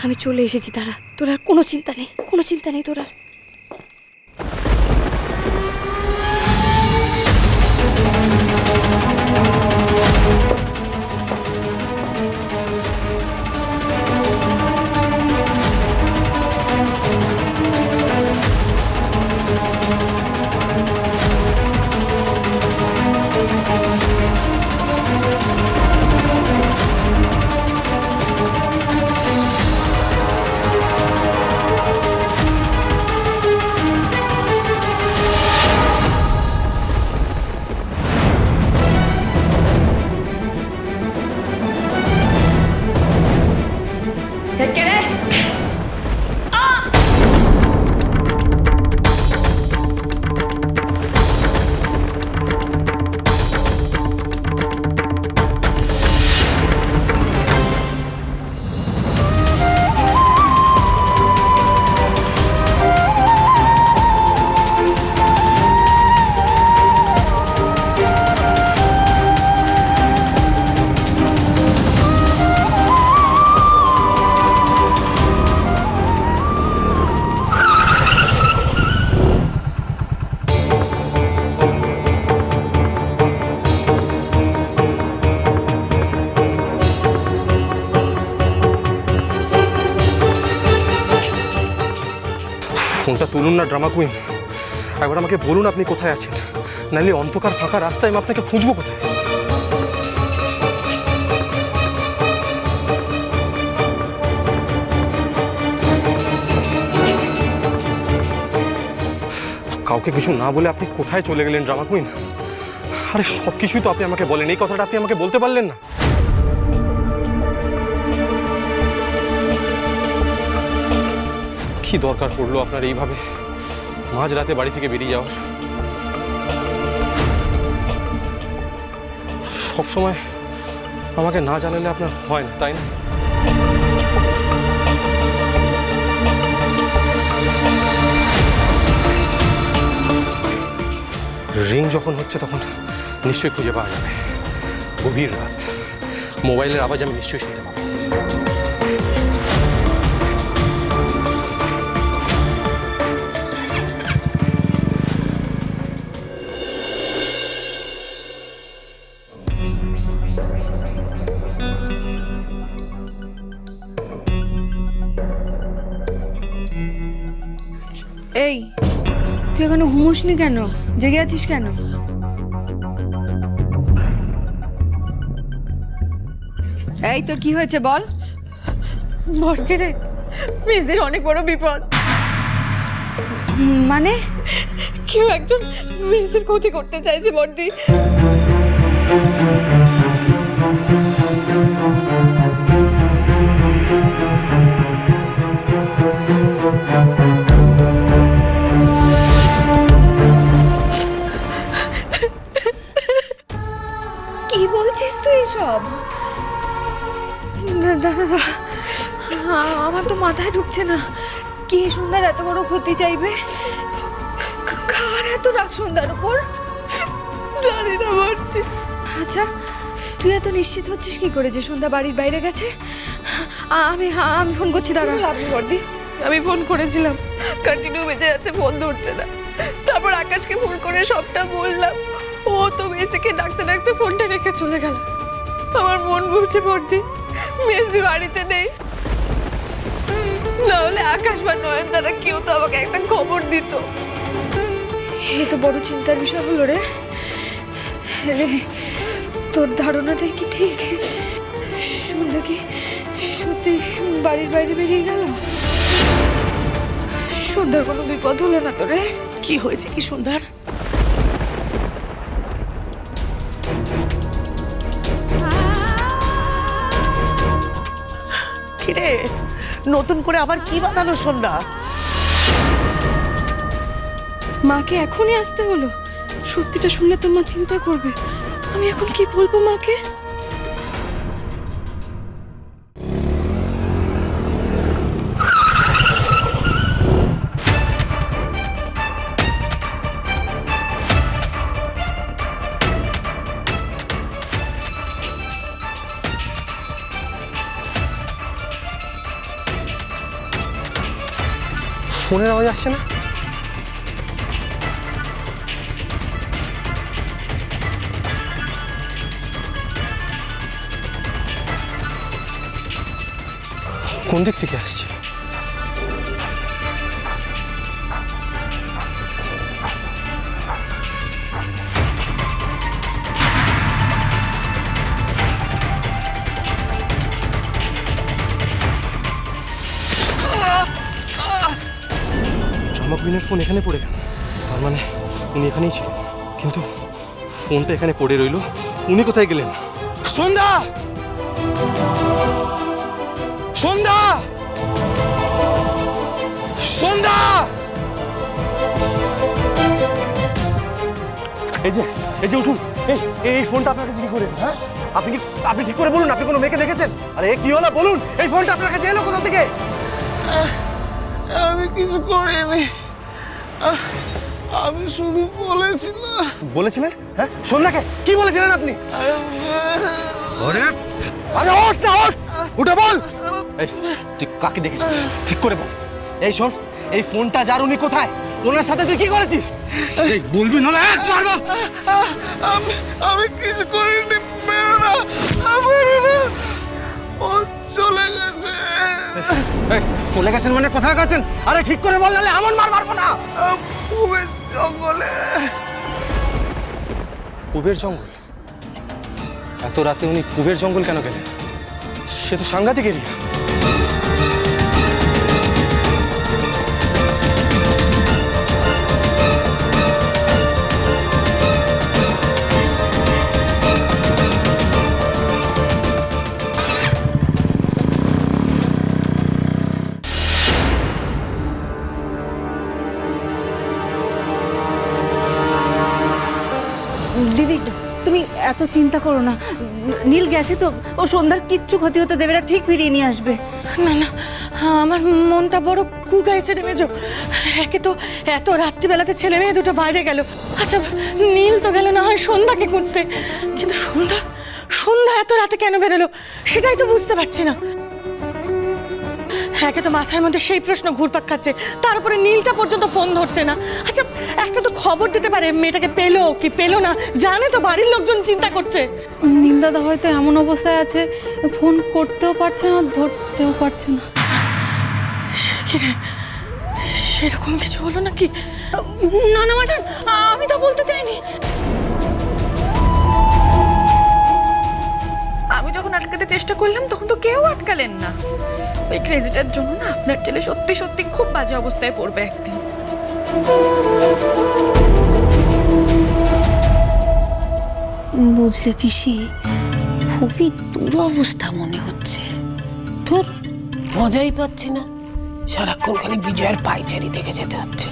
আমি চলে এসেছি, দাঁড়া, তোর আর কোনো চিন্তা নেই, কোনো চিন্তা নেই তোর আর। ফোনটা তুলুন না ড্রামা কুইন, একবার আমাকে বলুন আপনি কোথায় আছেন, নাহলে অন্ধকার ফাঁকা রাস্তায় আমি আপনাকে খুঁজবো কোথায়? কাউকে কিছু না বলে আপনি কোথায় চলে গেলেন ড্রামা কুইন? আরে সব কিছুই তো আপনি আমাকে বলেন, এই কথাটা আপনি আমাকে বলতে পারলেন না? কি দরকার পড়লো আপনার এইভাবে মাঝরাতে বাড়ি থেকে বেরিয়ে যাওয়ার? সবসময় আমাকে না জানালে আপনার হয় না, তাই না? রিং যখন হচ্ছে তখন নিশ্চয়ই খুঁজে পাওয়া যাবে। গভীর রাত, মোবাইলের আওয়াজ আমি নিশ্চয়ই শুনতে পাবো। এই, তুই এখনো ঘুমোসনি কেন? জেগে আছিস কেন? এই, তোর কি হয়েছে বল? বর্দি রে, মেজদির অনেক বড় বিপদ। মানে? কেউ একজন মেজদির ক্ষতি করতে চাইছে বর্দি। কি বলছিস তুই এসব? আমার তো মাথায় ঢুকছে না। কে সন্ধ্যার এত বড় ক্ষতি চাইবে? কার এত রাগ সন্ধ্যার উপর? জানি না বর্দি। আচ্ছা, তুই এত নিশ্চিত হচ্ছিস কি করে যে সন্ধ্যা বাড়ির বাইরে গেছে? আমি ফোন করছি, দাঁড়া। বর্দি, আমি ফোন করেছিলাম, কন্টিনিউ বেজে যাচ্ছে, ফোন ধরছে না। তারপর আকাশকে ফোন করে সবটা বললাম, ও তো মেসিকে ডাকতে ডাকতে ফোনটা রেখে চলে গেল। আমার মন বলছে বর্দি, মেসি বাড়িতে নেই, নাহলে আকাশ বা নয়নতারা কেউ তো আমাকে একটা খবর দিত। এই তো বড় চিন্তার বিষয় হলো রে। তোর ধারণাটাই কি ঠিক? সন্ধ্যা কি সত্যি বাড়ির বাইরে বেরিয়ে গেল? সন্ধ্যার কোনো বিপদ হলো না তো রে? কি হয়েছে কি সন্ধ্যার? কিরে, নতুন করে আবার কি বাঁধালো সন্ধ্যা? মাকে এখনই আসতে হলো। সত্যিটা শুনলে তো মা চিন্তা করবে। আমি এখন কি বলবো মাকে? ফোনের আওয়াজ আসছে না? কোন দিক থেকে আসছে? জামা কুইনের ফোন এখানে পড়ে গেল, তার মানে উনি এখানেই ছিলেন, কিন্তু ফোনটা এখানে পড়ে রইল। উনি কোথায় গেলেন? সন্ধ্যা! সন্ধ্যা! সন্ধ্যা! এই যে উঠুন। এই ফোনটা আপনার কাছে কি করে? হ্যাঁ, আপনি ঠিক করে বলুন, আপনি কোনো মেয়েকে দেখেছেন? আরে কি হলো বলুন, এই ফোনটা আপনার কাছে এলো কোথা থেকে? আমি কিছু করিনি, আমি শুধু বলেছিলাম। বলেছিলেন? হ্যাঁ, সন্ধ্যাকে কি বলেছিলেন আপনি? আরে ওঠ না, ওঠ, উঠে বল। এই তুই কাকে দেখেছিস ঠিক করে বল। এই শোন, এই ফোনটা যার, উনি কোথায়? ওনার সাথে তুই কি করেছিস? এই বলবি না, এক মারবো। আমি কিছু করিনি, বেরো না, বেরো না, ও চলে গেছে। চলে গেছেন মানে কোথায় গেছেন? আরে ঠিক করে বল, নাহলে এমন মারবো না। পুবের জঙ্গলে। পুবের জঙ্গল? এত রাতে উনি পুবের জঙ্গল কেন গেলেন? সে তো সাংঘাতিক এরিয়া। দিদি, তুমি এত চিন্তা করো না। নীল গেছে তো, ও সন্ধ্যার কিচ্ছু ক্ষতি হতে দেবে না, ঠিক ফিরিয়ে নিয়ে আসবে। না না, আমার মনটা বড় কু গাইছে রে মেজো। একে তো এত রাত্রিবেলাতে ছেলে মেয়ে দুটো বাইরে গেল। আচ্ছা, নীল তো গেল না হয় সন্ধ্যাকে খুঁজতে, কিন্তু সন্ধ্যা এত রাতে কেন বেরোলো সেটাই তো বুঝতে পারছি না। একে তো মাথার মধ্যে সেই প্রশ্ন ঘুরপাক খাচ্ছে, তার উপরে নীলটা পর্যন্ত ফোন ধরছে না। আচ্ছা, একটা তো খবর দিতে পারে, মেয়েটাকে পেলো কি পেলো না, জানে তো বাড়ির লোকজন চিন্তা করছে। নীল দাদা হয়তো এমন অবস্থায় আছে, ফোন করতেও পারছে না, ধরতেও পারছে না। সেরকম কিছু হলো নাকি? না না ম্যাডাম, আমি তো বলতে চাইনি। আমি যখন আটকাতে চেষ্টা করলাম তখন তো কেউ আটকালেন না। ওই ক্রেজিটার জন্য না আপনার ছেলে সত্যি সত্যি খুব বাজে অবস্থায় পড়বে একদিন। বুঝলে পিসি, খুবই দুরবস্থা মনে হচ্ছে। তোর মজাই পাচ্ছি না, সারাক্ষণ খালি বিজয়ের পাইচারি দেখে যেতে হচ্ছে।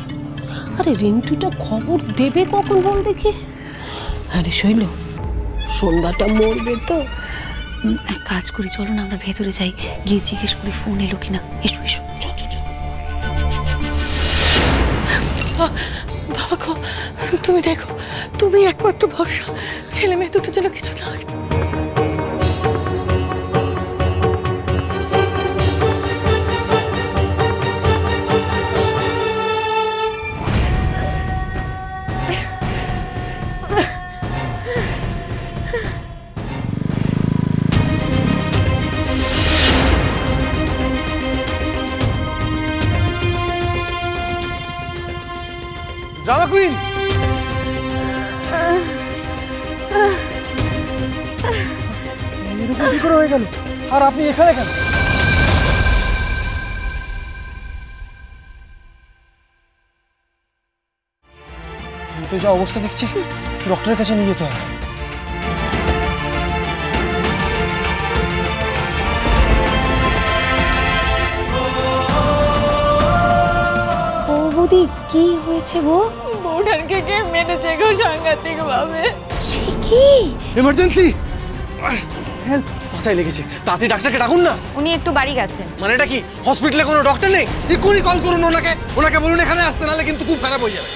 আরে রিন্টুটা খবর দেবে কখন বল দেখি? আরে শৈল, সন্ধ্যাটা মরবে তো। এক কাজ করি, চলো না আমরা ভেতরে যাই, গিয়ে জিজ্ঞেস করি ফোন এলো কিনা। এসো এসো, চল চল চল। বাবা গো, তুমি দেখো, তুমি একমাত্র ভরসা, ছেলে মেয়ে দুটোর জন্য কিছু না হয়। Drama queen! এরকম কি করে হয়ে গেল? আর আপনি এখানে কেন? তো যা অবস্থা দেখছি, ডক্টরের কাছে নিয়ে যেতে হবে। বৌদি, কি হয়েছে গো? বউঠানকে কে মেরেছে গো সাংঘাতিক ভাবে। সে কি? Emergency help! মাথায় লেগেছে, তাড়াতাড়ি ডাক্তারকে ডাকুন না। উনি একটু বাড়ি গেছেন। মানে এটা কি হসপিটালে কোনো ডক্টর নেই? এক্ষুনি কল করুন ওনাকে, বলুন এখানে আসতে, নাহলে কিন্তু খুব খারাপ হয়ে যাবে।